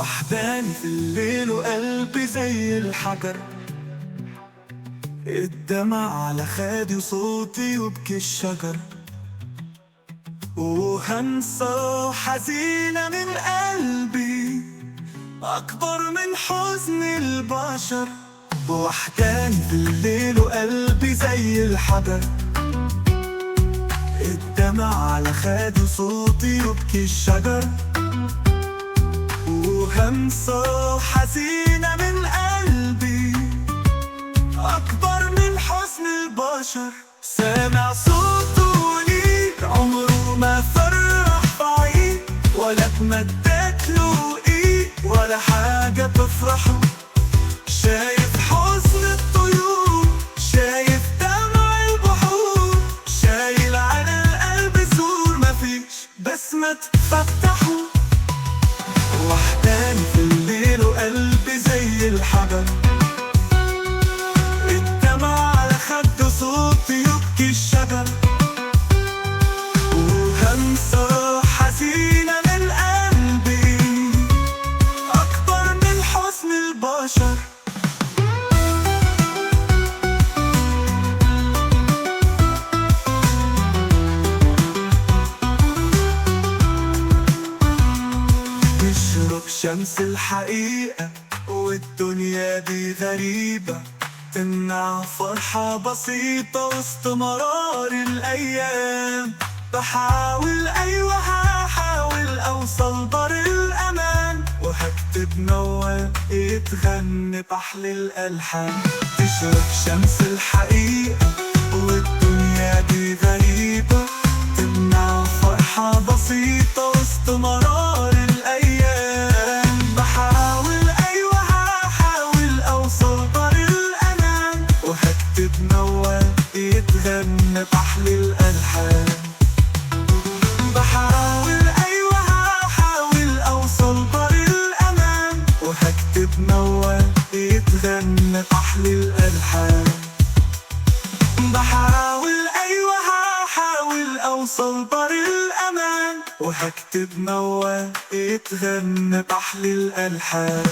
وحداني في الليل وقلبي زي الحجر، الدمع على خدي وصوتي يبكي الشجر، وهنسى حزينة من قلبي أكبر من حزن البشر. وحداني في الليل وقلبي زي الحجر، الدمع على خدي وصوتي يبكي الشجر، وهمسة حزينة من قلبي أكبر من حزن البشر. سامع صوته ليك عمره ما فرح بعيد، ولا اتمدت له ايد ولا حاجة تفرحه. شايف حزن الطيور، شايف دمع البحور، شايل على القلب زور مفيش بسمة تفتحه. وحداني في الليل وقلبي زي الحجر، الدمع على خد صوتي يبكي الشجر، وهمسة حزينة من قلبي أكبر من حزن البشر. تشرق شمس الحقيقة والدنيا دي غريبة، تمنع فرحة بسيطة وسط مرار الأيام. بحاول أيوة هحاول أوصل بر الأمان، وهكتب موال يتغني بأحلى الألحان. تشرق شمس الحقيقة والدنيا دي غريبة، تمنع فرحة بسيطة وسط مرار الأيام. بحاول أيوة هحاول أوصل بر الأمان، وهكتب موال يتغني بأحلى الألحان. بحاول أيوة هحاول أوصل بر الأمان، وهكتب موال يتغني بأحلى الألحان. بحاول أيوة هحاول أوصل بر الأمان، وهكتب موال يتغني بأحلى الألحان.